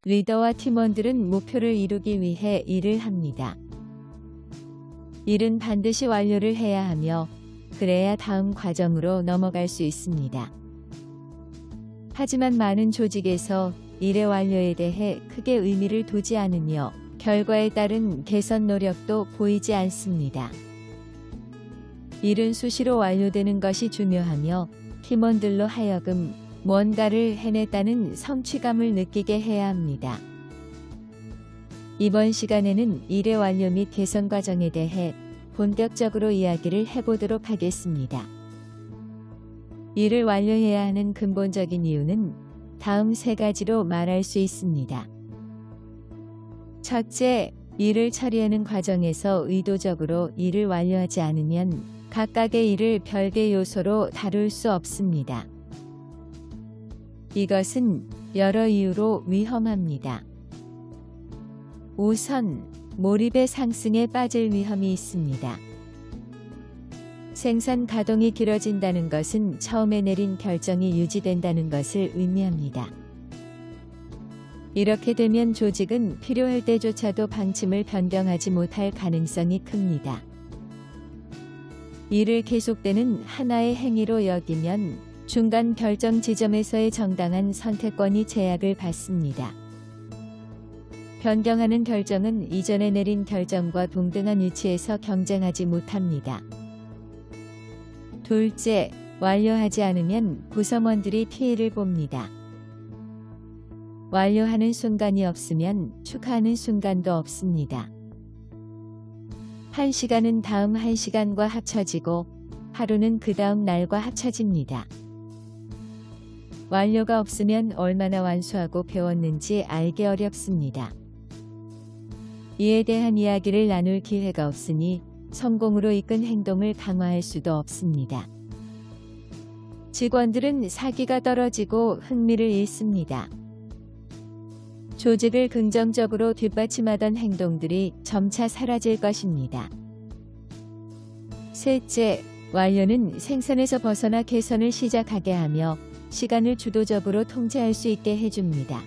리더와 팀원들은 목표를 이루기 위해 일을 합니다. 일은 반드시 완료를 해야 하며 그래야 다음 과정으로 넘어갈 수 있습니다. 하지만 많은 조직에서 일의 완료에 대해 크게 의미를 두지 않으며 결과에 따른 개선 노력도 보이지 않습니다. 일은 수시로 완료되는 것이 중요하며 팀원들로 하여금 뭔가를 해냈다는 성취감을 느끼게 해야 합니다. 이번 시간에는 일의 완료 및 개선 과정에 대해 본격적으로 이야기를 해보도록 하겠습니다. 일을 완료해야 하는 근본적인 이유는 다음 세 가지로 말할 수 있습니다. 첫째, 일을 처리하는 과정에서 의도적으로 일을 완료하지 않으면 각각의 일을 별개 요소로 다룰 수 없습니다. 이것은 여러 이유로 위험합니다. 우선, 몰입의 상승에 빠질 위험이 있습니다. 생산 가동이 길어진다는 것은 처음에 내린 결정이 유지된다는 것을 의미합니다. 이렇게 되면 조직은 필요할 때조차도 방침을 변경하지 못할 가능성이 큽니다. 이를 계속되는 하나의 행위로 여기면 중간 결정 지점에서의 정당한 선택권이 제약을 받습니다. 변경하는 결정은 이전에 내린 결정과 동등한 위치에서 경쟁하지 못합니다. 둘째, 완료하지 않으면 구성원들이 피해를 봅니다. 완료하는 순간이 없으면 축하하는 순간도 없습니다. 1시간은 다음 1시간과 합쳐지고 하루는 그 다음 날과 합쳐집니다. 완료가 없으면 얼마나 완수하고 배웠는지 알기 어렵습니다. 이에 대한 이야기를 나눌 기회가 없으니 성공으로 이끈 행동을 강화할 수도 없습니다. 직원들은 사기가 떨어지고 흥미를 잃습니다. 조직을 긍정적으로 뒷받침하던 행동들이 점차 사라질 것입니다. 셋째, 완료는 생산에서 벗어나 개선을 시작하게 하며 시간을 주도적으로 통제할 수 있게 해줍니다.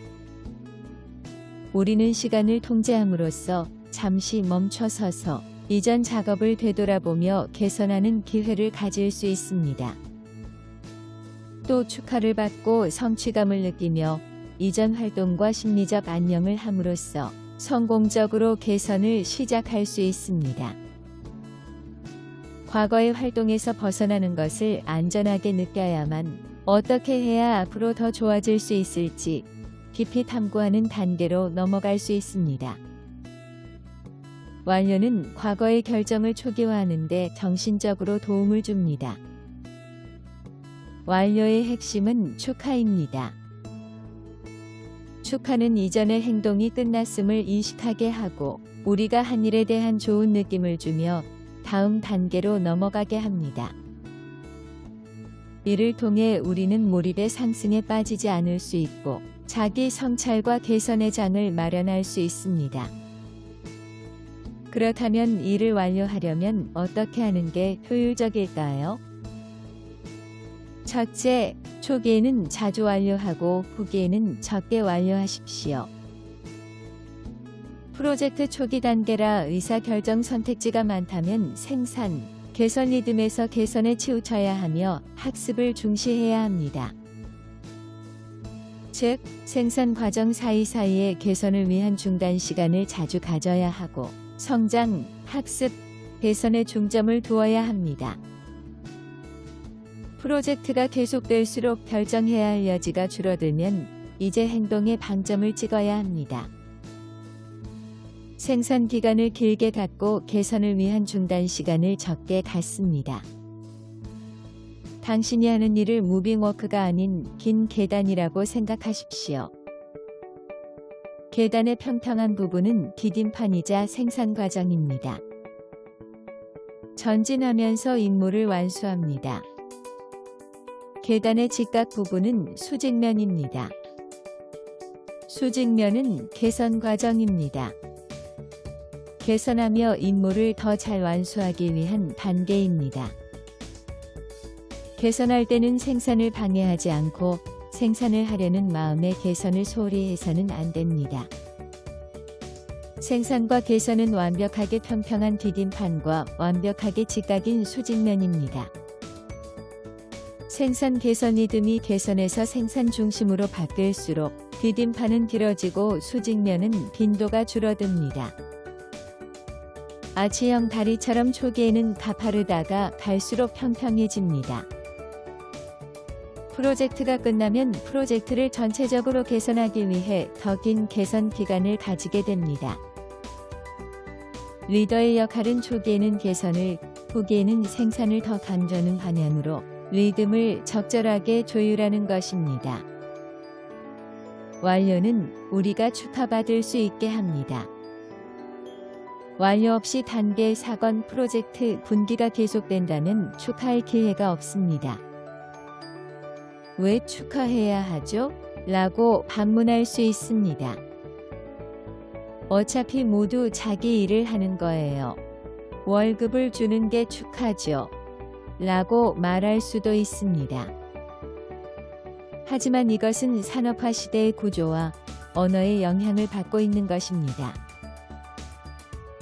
우리는 시간을 통제함으로써 잠시 멈춰서서 이전 작업을 되돌아보며 개선하는 기회를 가질 수 있습니다. 또 축하를 받고 성취감을 느끼며 이전 활동과 심리적 안녕을 함으로써 성공적으로 개선을 시작할 수 있습니다. 과거의 활동에서 벗어나는 것을 안전하게 느껴야만 어떻게 해야 앞으로 더 좋아질 수 있을지 깊이 탐구하는 단계로 넘어갈 수 있습니다. 완료는 과거의 결정을 초기화하는 데 정신적으로 도움을 줍니다. 완료의 핵심은 축하입니다. 축하는 이전의 행동이 끝났음을 인식하게 하고 우리가 한 일에 대한 좋은 느낌을 주며 다음 단계로 넘어가게 합니다. 이를 통해 우리는 몰입의 상승에 빠지지 않을 수 있고 자기 성찰과 개선의 장을 마련할 수 있습니다. 그렇다면 일을 완료하려면 어떻게 하는 게 효율적일까요? 첫째, 초기에는 자주 완료하고 후기에는 적게 완료하십시오. 프로젝트 초기 단계라 의사결정 선택지가 많다면 생산, 개선 리듬에서 개선에 치우쳐야 하며 학습을 중시해야 합니다. 즉, 생산 과정 사이사이에 개선을 위한 중간 시간을 자주 가져야 하고 성장, 학습, 개선에 중점을 두어야 합니다. 프로젝트가 계속될수록 결정해야 할 여지가 줄어들면 이제 행동에 방점을 찍어야 합니다. 생산 기간을 길게 갖고 개선을 위한 중단 시간을 적게 갖습니다. 당신이 하는 일을 무빙워크가 아닌 긴 계단이라고 생각하십시오. 계단의 평평한 부분은 디딤판이자 생산 과정입니다. 전진하면서 임무를 완수합니다. 계단의 직각 부분은 수직면입니다. 수직면은 개선 과정입니다. 개선하며 임무를 더 잘 완수하기 위한 단계입니다. 개선할 때는 생산을 방해하지 않고 생산을 하려는 마음의 개선을 소홀히 해서는 안 됩니다. 생산과 개선은 완벽하게 평평한 디딤판과 완벽하게 직각인 수직면입니다. 생산 개선 리듬이 개선에서 생산 중심으로 바뀔수록 디딤판은 길어지고 수직면은 빈도가 줄어듭니다. 아치형 다리처럼 초기에는 가파르다가 갈수록 평평해집니다. 프로젝트가 끝나면 프로젝트를 전체적으로 개선하기 위해 더 긴 개선 기간을 가지게 됩니다. 리더의 역할은 초기에는 개선을, 후기에는 생산을 더 강조하는 방향으로 리듬을 적절하게 조율하는 것입니다. 완료는 우리가 축하받을 수 있게 합니다. 완료 없이 단계 4권 프로젝트 분기가 계속된다면 축하할 기회가 없습니다. 왜 축하해야 하죠? 라고 반문할 수 있습니다. 어차피 모두 자기 일을 하는 거예요. 월급을 주는 게 축하죠. 라고 말할 수도 있습니다. 하지만 이것은 산업화 시대의 구조와 언어의 영향을 받고 있는 것입니다.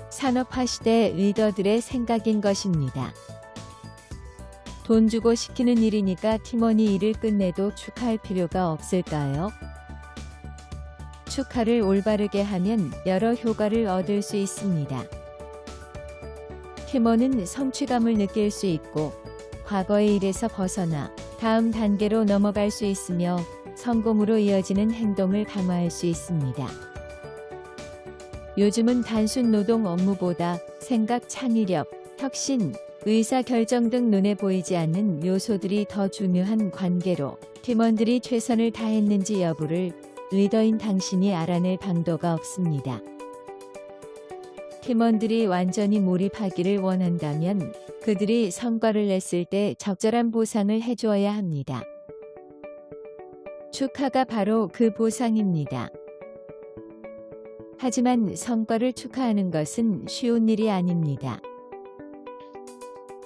산업화 시대의 리더들의 생각인 것입니다. 돈 주고 시키는 일이니까 팀원이 일을 끝내도 축하할 필요가 없을까요? 축하를 올바르게 하면 여러 효과를 얻을 수 있습니다. 팀원은 성취감을 느낄 수 있고 과거의 일에서 벗어나 다음 단계로 넘어갈 수 있으며 성공으로 이어지는 행동을 강화할 수 있습니다. 요즘은 단순 노동 업무보다 생각 창의력, 혁신, 의사결정 등 눈에 보이지 않는 요소들이 더 중요한 관계로 팀원들이 최선을 다했는지 여부를 리더인 당신이 알아낼 방도가 없습니다. 팀원들이 완전히 몰입하기를 원한다면 그들이 성과를 냈을 때 적절한 보상을 해주어야 합니다. 축하가 바로 그 보상입니다. 하지만 성과를 축하하는 것은 쉬운 일이 아닙니다.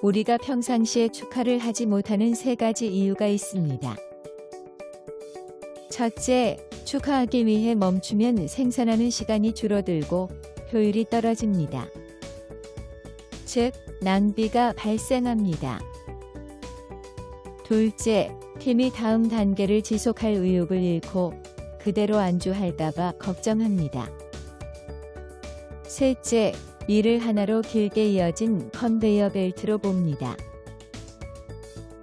우리가 평상시에 축하를 하지 못하는 3가지 이유가 있습니다. 첫째, 축하하기 위해 멈추면 생산하는 시간이 줄어들고 효율이 떨어집니다. 즉, 낭비가 발생합니다. 둘째, 팀이 다음 단계를 지속할 의욕을 잃고 그대로 안주할까봐 걱정합니다. 셋째, 일을 하나로 길게 이어진 컨베이어 벨트로 봅니다.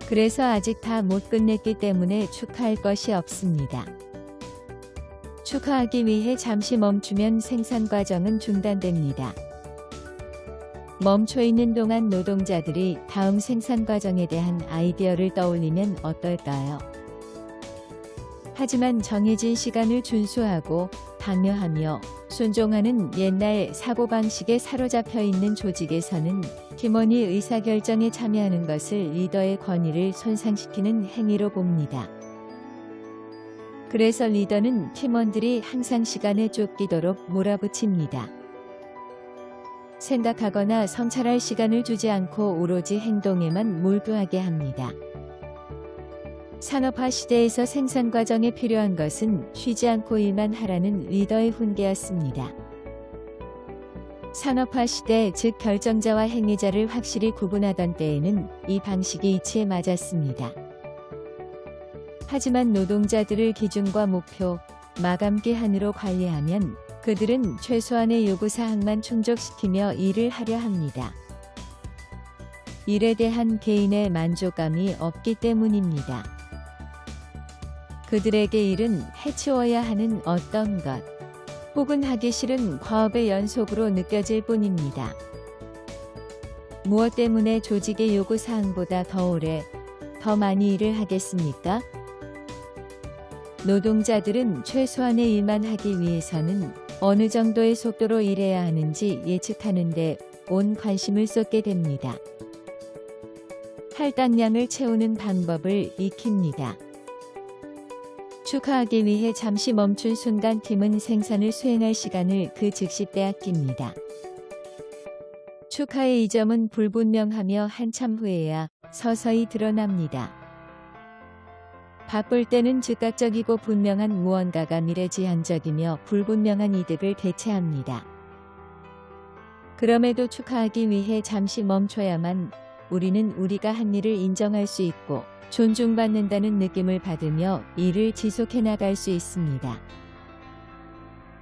그래서 아직 다 못 끝냈기 때문에 축하할 것이 없습니다. 축하하기 위해 잠시 멈추면 생산 과정은 중단됩니다. 멈춰 있는 동안 노동자들이 다음 생산 과정에 대한 아이디어를 떠올리면 어떨까요? 하지만 정해진 시간을 준수하고 방해하며 순종하는 옛날 사고방식에 사로잡혀 있는 조직에서는 팀원이 의사결정에 참여하는 것을 리더의 권위를 손상시키는 행위로 봅니다. 그래서 리더는 팀원들이 항상 시간에 쫓기도록 몰아붙입니다. 생각하거나 성찰할 시간을 주지 않고 오로지 행동에만 몰두하게 합니다. 산업화 시대에서 생산 과정에 필요한 것은 쉬지 않고 일만 하라는 리더의 훈계였습니다. 산업화 시대, 즉 결정자와 행위자를 확실히 구분하던 때에는 이 방식이 이치에 맞았습니다. 하지만 노동자들을 기준과 목표, 마감 기한으로 관리하면 그들은 최소한의 요구사항만 충족시키며 일을 하려 합니다. 일에 대한 개인의 만족감이 없기 때문입니다. 그들에게 일은 해치워야 하는 어떤 것, 혹은 하기 싫은 과업의 연속으로 느껴질 뿐입니다. 무엇 때문에 조직의 요구사항보다 더 오래, 더 많이 일을 하겠습니까? 노동자들은 최소한의 일만 하기 위해서는 어느 정도의 속도로 일해야 하는지 예측하는데 온 관심을 쏟게 됩니다. 할당량을 채우는 방법을 익힙니다. 축하하기 위해 잠시 멈춘 순간 팀은 생산을 수행할 시간을 그 즉시 빼앗깁니다. 축하의 이점은 불분명하며 한참 후에야 서서히 드러납니다. 바쁠 때는 즉각적이고 분명한 무언가가 미래지향적이며 불분명한 이득을 대체합니다. 그럼에도 축하하기 위해 잠시 멈춰야만 우리는 우리가 한 일을 인정할 수 있고 존중받는다는 느낌을 받으며 일을 지속해 나갈 수 있습니다.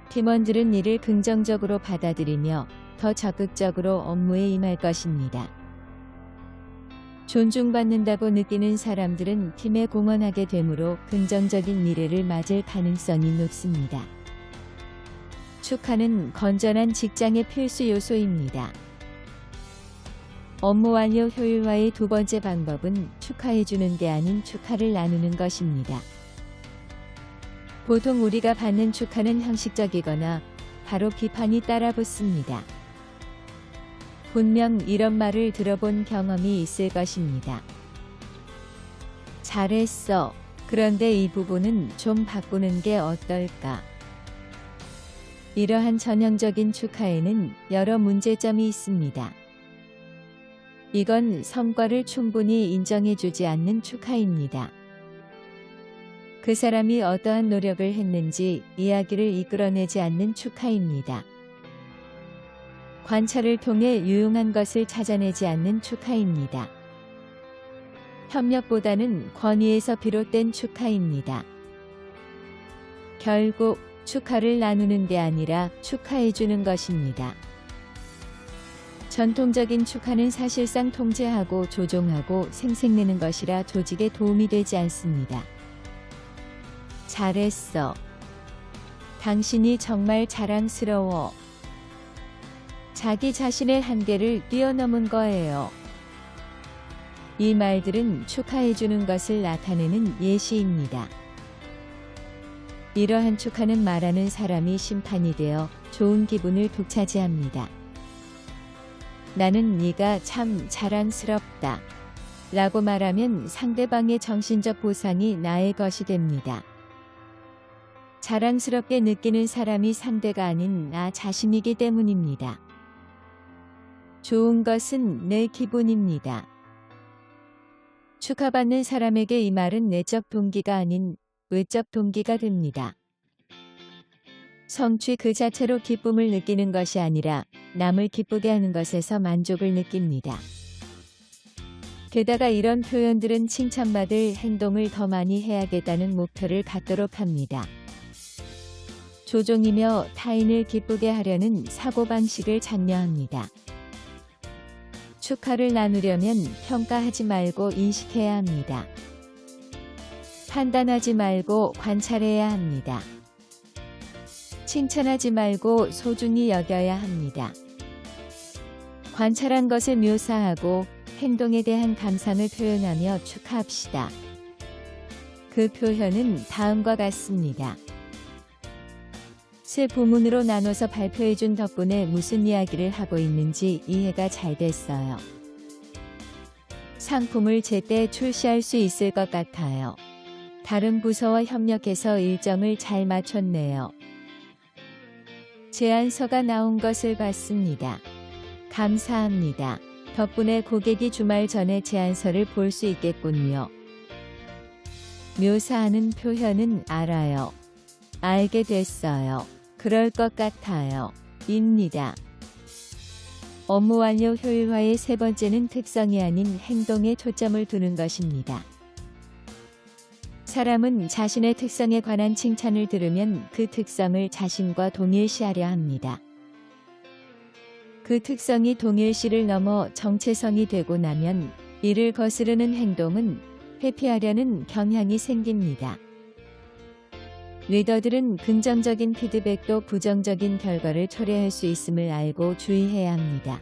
팀원들은 이를 긍정적으로 받아들이며 더 적극적으로 업무에 임할 것입니다. 존중받는다고 느끼는 사람들은 팀에 공헌하게 되므로 긍정적인 미래를 맞을 가능성이 높습니다. 축하는 건전한 직장의 필수 요소입니다. 업무 완료 효율화의 두 번째 방법은 축하해주는 게 아닌 축하를 나누는 것입니다. 보통 우리가 받는 축하는 형식적이거나 바로 비판이 따라붙습니다. 분명 이런 말을 들어본 경험이 있을 것입니다. 잘했어. 그런데 이 부분은 좀 바꾸는 게 어떨까? 이러한 전형적인 축하에는 여러 문제점이 있습니다. 이건 성과를 충분히 인정해주지 않는 축하입니다. 그 사람이 어떠한 노력을 했는지 이야기를 이끌어내지 않는 축하입니다. 관찰을 통해 유용한 것을 찾아내지 않는 축하입니다. 협력보다는 권위에서 비롯된 축하입니다. 결국 축하를 나누는 게 아니라 축하해주는 것입니다. 전통적인 축하는 사실상 통제하고 조종하고 생색내는 것이라 조직에 도움이 되지 않습니다. 잘했어. 당신이 정말 자랑스러워. 자기 자신의 한계를 뛰어넘은 거예요. 이 말들은 축하해주는 것을 나타내는 예시입니다. 이러한 축하는 말하는 사람이 심판이 되어 좋은 기분을 독차지합니다. 나는 네가 참 자랑스럽다 라고 말하면 상대방의 정신적 보상이 나의 것이 됩니다. 자랑스럽게 느끼는 사람이 상대가 아닌 나 자신이기 때문입니다. 좋은 것은 내 기분입니다. 축하받는 사람에게 이 말은 내적 동기가 아닌 외적 동기가 됩니다. 성취 그 자체로 기쁨을 느끼는 것이 아니라 남을 기쁘게 하는 것에서 만족을 느낍니다. 게다가 이런 표현들은 칭찬받을 행동을 더 많이 해야겠다는 목표를 갖도록 합니다. 조종이며 타인을 기쁘게 하려는 사고방식을 장려합니다. 축하를 나누려면 평가하지 말고 인식해야 합니다. 판단하지 말고 관찰해야 합니다. 칭찬하지 말고 소중히 여겨야 합니다. 관찰한 것을 묘사하고 행동에 대한 감상을 표현하며 축하합시다. 그 표현은 다음과 같습니다. 새 부문으로 나눠서 발표해준 덕분에 무슨 이야기를 하고 있는지 이해가 잘 됐어요. 상품을 제때 출시할 수 있을 것 같아요. 다른 부서와 협력해서 일정을 잘 맞췄네요. 제안서가 나온 것을 봤습니다. 감사합니다. 덕분에 고객이 주말 전에 제안서를 볼 수 있겠군요. 묘사하는 표현은 알아요. 알게 됐어요. 그럴 것 같아요. 입니다. 업무 완료 효율화의 세 번째는 특성이 아닌 행동에 초점을 두는 것입니다. 사람은 자신의 특성에 관한 칭찬을 들으면 그 특성을 자신과 동일시하려 합니다. 그 특성이 동일시를 넘어 정체성이 되고 나면 이를 거스르는 행동은 회피하려는 경향이 생깁니다. 리더들은 긍정적인 피드백도 부정적인 결과를 초래할 수 있음을 알고 주의해야 합니다.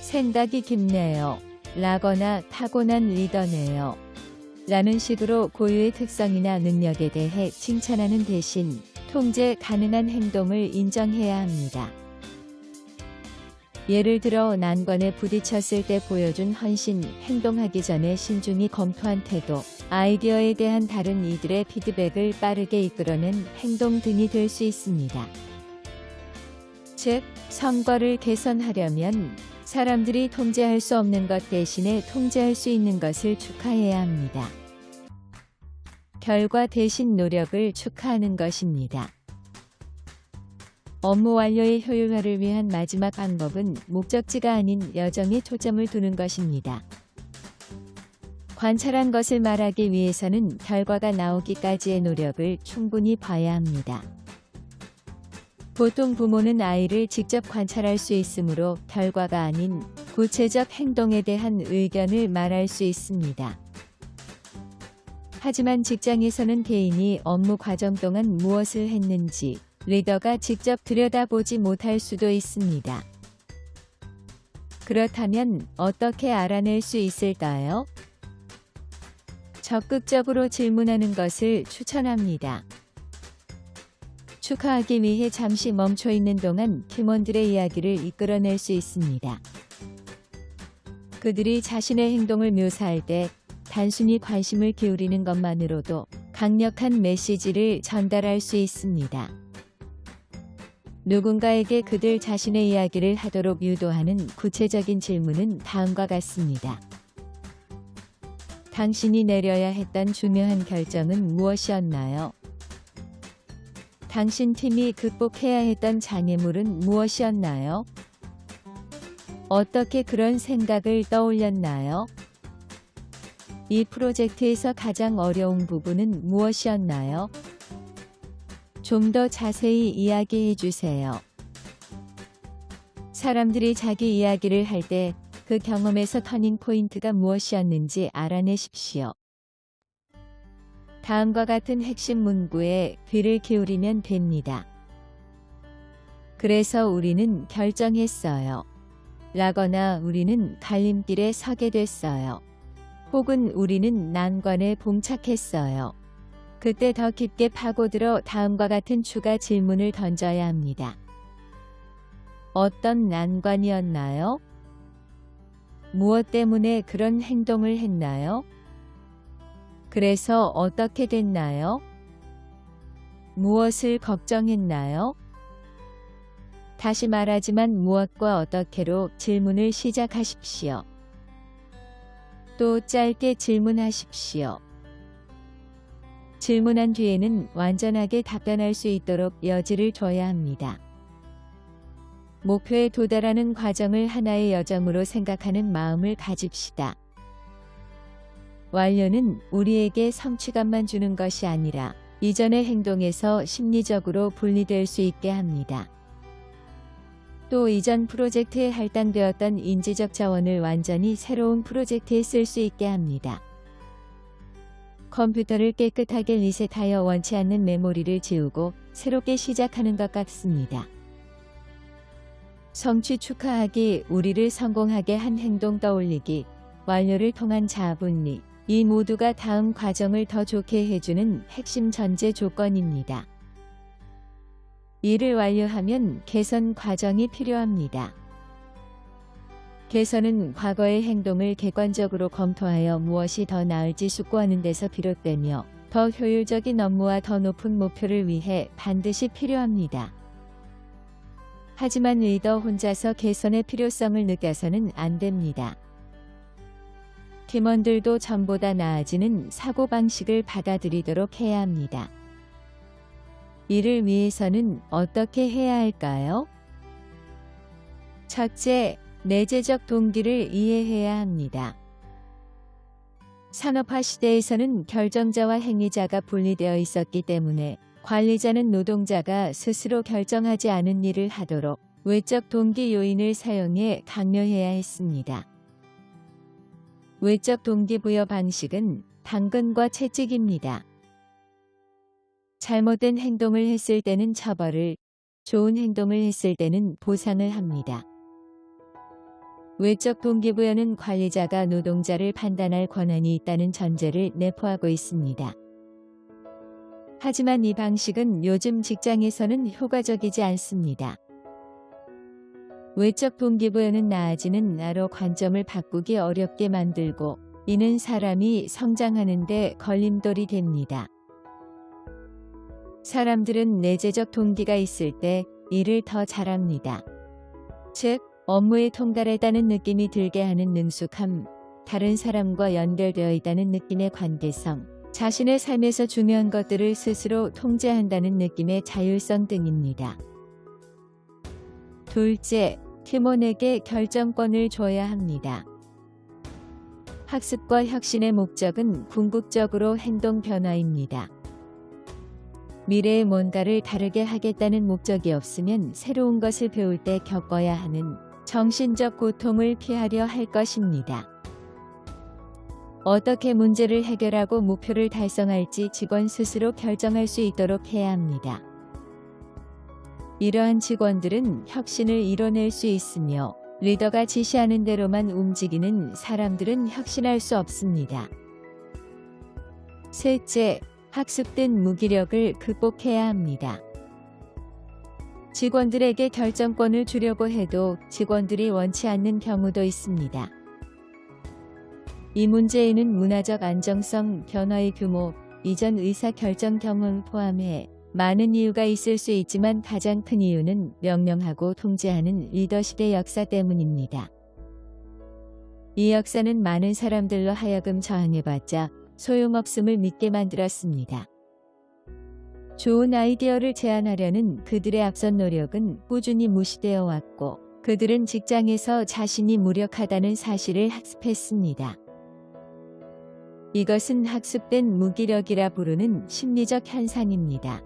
생각이 깊네요. 라거나 타고난 리더네요. 라는 식으로 고유의 특성이나 능력에 대해 칭찬하는 대신 통제 가능한 행동을 인정해야 합니다. 예를 들어 난관에 부딪혔을 때 보여준 헌신, 행동하기 전에 신중히 검토한 태도, 아이디어에 대한 다른 이들의 피드백을 빠르게 이끌어낸 행동 등이 될 수 있습니다. 즉, 성과를 개선하려면 사람들이 통제할 수 없는 것 대신에 통제할 수 있는 것을 축하해야 합니다. 결과 대신 노력을 축하하는 것입니다. 업무 완료의 효율화를 위한 마지막 방법은 목적지가 아닌 여정에 초점을 두는 것입니다. 관찰한 것을 말하기 위해서는 결과가 나오기까지의 노력을 충분히 봐야 합니다. 보통 부모는 아이를 직접 관찰할 수 있으므로 결과가 아닌 구체적 행동에 대한 의견을 말할 수 있습니다. 하지만 직장에서는 개인이 업무 과정 동안 무엇을 했는지 리더가 직접 들여다보지 못할 수도 있습니다. 그렇다면 어떻게 알아낼 수 있을까요? 적극적으로 질문하는 것을 추천합니다. 축하하기 위해 잠시 멈춰 있는 동안 팀원들의 이야기를 이끌어낼 수 있습니다. 그들이 자신의 행동을 묘사할 때 단순히 관심을 기울이는 것만으로도 강력한 메시지를 전달할 수 있습니다. 누군가에게 그들 자신의 이야기를 하도록 유도하는 구체적인 질문은 다음과 같습니다. 당신이 내려야 했던 중요한 결정은 무엇이었나요? 당신 팀이 극복해야 했던 장애물은 무엇이었나요? 어떻게 그런 생각을 떠올렸나요? 이 프로젝트에서 가장 어려운 부분은 무엇이었나요? 좀 더 자세히 이야기해 주세요. 사람들이 자기 이야기를 할 때 그 경험에서 터닝 포인트가 무엇이었는지 알아내십시오. 다음과 같은 핵심 문구에 귀를 기울이면 됩니다. 그래서 우리는 결정했어요. 라거나 우리는 갈림길에 서게 됐어요. 혹은 우리는 난관에 봉착했어요. 그때 더 깊게 파고들어 다음과 같은 추가 질문을 던져야 합니다. 어떤 난관이었나요? 무엇 때문에 그런 행동을 했나요? 그래서 어떻게 됐나요? 무엇을 걱정했나요? 다시 말하지만 무엇과 어떻게로 질문을 시작하십시오. 또 짧게 질문하십시오. 질문한 뒤에는 완전하게 답변할 수 있도록 여지를 줘야 합니다. 목표에 도달하는 과정을 하나의 여정으로 생각하는 마음을 가집시다. 완료는 우리에게 성취감만 주는 것이 아니라 이전의 행동에서 심리적으로 분리될 수 있게 합니다. 또 이전 프로젝트에 할당되었던 인지적 자원을 완전히 새로운 프로젝트에 쓸 수 있게 합니다. 컴퓨터를 깨끗하게 리셋하여 원치 않는 메모리를 지우고 새롭게 시작하는 것 같습니다. 성취 축하하기, 우리를 성공하게 한 행동 떠올리기, 완료를 통한 자아분리, 이 모두가 다음 과정을 더 좋게 해주는 핵심 전제 조건입니다. 이를 완료하면 개선 과정이 필요합니다. 개선은 과거의 행동을 객관적으로 검토하여 무엇이 더 나을지 숙고하는 데서 비롯되며 더 효율적인 업무와 더 높은 목표를 위해 반드시 필요합니다. 하지만 리더 혼자서 개선의 필요성을 느껴서는 안 됩니다. 팀원들도 전보다 나아지는 사고방식을 받아들이도록 해야 합니다. 이를 위해서는 어떻게 해야 할까요? 첫째, 내재적 동기를 이해해야 합니다. 산업화 시대에서는 결정자와 행위자가 분리되어 있었기 때문에 관리자는 노동자가 스스로 결정하지 않은 일을 하도록 외적 동기 요인을 사용해 강요해야 했습니다. 외적 동기부여 방식은 당근과 채찍입니다. 잘못된 행동을 했을 때는 처벌을, 좋은 행동을 했을 때는 보상을 합니다. 외적 동기부여는 관리자가 노동자를 판단할 권한이 있다는 전제를 내포하고 있습니다. 하지만 이 방식은 요즘 직장에서는 효과적이지 않습니다. 외적 동기부여는 나아지는 나로 관점을 바꾸기 어렵게 만들고 이는 사람이 성장하는 데 걸림돌이 됩니다. 사람들은 내재적 동기가 있을 때 일을 더 잘합니다. 즉, 업무에 통달했다는 느낌이 들게 하는 능숙함, 다른 사람과 연결되어 있다는 느낌의 관계성, 자신의 삶에서 중요한 것들을 스스로 통제한다는 느낌의 자율성 등입니다. 둘째, 팀원에게 결정권을 줘야 합니다. 학습과 혁신의 목적은 궁극적으로 행동 변화입니다. 미래에 뭔가를 다르게 하겠다는 목적이 없으면 새로운 것을 배울 때 겪어야 하는 정신적 고통을 피하려 할 것입니다. 어떻게 문제를 해결하고 목표를 달성할지 직원 스스로 결정할 수 있도록 해야 합니다. 이러한 직원들은 혁신을 이뤄낼 수 있으며 리더가 지시하는 대로만 움직이는 사람들은 혁신할 수 없습니다. 셋째, 학습된 무기력을 극복해야 합니다. 직원들에게 결정권을 주려고 해도 직원들이 원치 않는 경우도 있습니다. 이 문제에는 문화적 안정성, 변화의 규모, 이전 의사결정 경험을 포함해 많은 이유가 있을 수 있지만 가장 큰 이유는 명령하고 통제하는 리더십의 역사 때문입니다. 이 역사는 많은 사람들로 하여금 저항해봤자 소용없음을 믿게 만들었습니다. 좋은 아이디어를 제안하려는 그들의 앞선 노력은 꾸준히 무시되어 왔고 그들은 직장에서 자신이 무력하다는 사실을 학습했습니다. 이것은 학습된 무기력이라 부르는 심리적 현상입니다.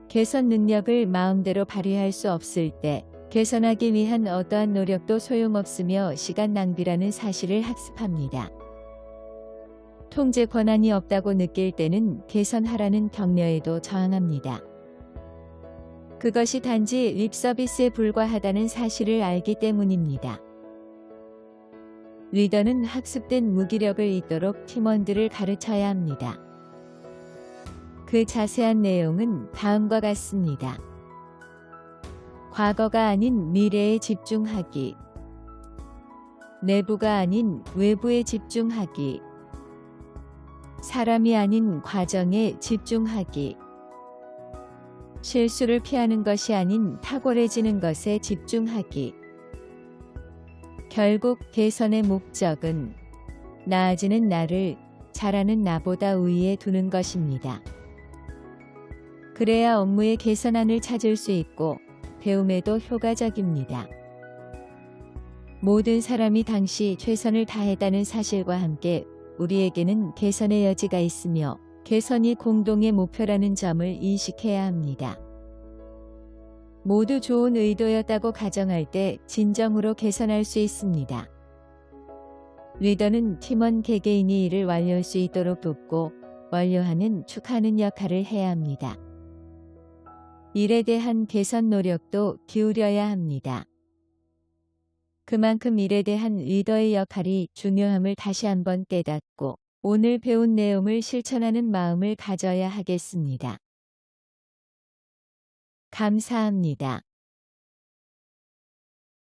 개선 능력을 마음대로 발휘할 수 없을 때 개선하기 위한 어떠한 노력도 소용없으며 시간 낭비라는 사실을 학습합니다. 통제 권한이 없다고 느낄 때는 개선하라는 격려에도 저항합니다. 그것이 단지 립 서비스에 불과하다는 사실을 알기 때문입니다. 리더는 학습된 무기력을 잇도록 팀원들을 가르쳐야 합니다. 그 자세한 내용은 다음과 같습니다. 과거가 아닌 미래에 집중하기. 내부가 아닌 외부에 집중하기. 사람이 아닌 과정에 집중하기. 실수를 피하는 것이 아닌 탁월해지는 것에 집중하기. 결국 개선의 목적은 나아지는 나를 잘하는 나보다 우위에 두는 것입니다. 그래야 업무의 개선안을 찾을 수 있고 배움에도 효과적입니다. 모든 사람이 당시 최선을 다했다는 사실과 함께 우리에게는 개선의 여지가 있으며 개선이 공동의 목표라는 점을 인식해야 합니다. 모두 좋은 의도였다고 가정할 때 진정으로 개선할 수 있습니다. 리더는 팀원 개개인이 일을 완료할 수 있도록 돕고 완료하는 축하하는 역할을 해야 합니다. 일에 대한 개선 노력도 기울여야 합니다. 그만큼 일에 대한 리더의 역할이 중요함을 다시 한번 깨닫고 오늘 배운 내용을 실천하는 마음을 가져야 하겠습니다. 감사합니다.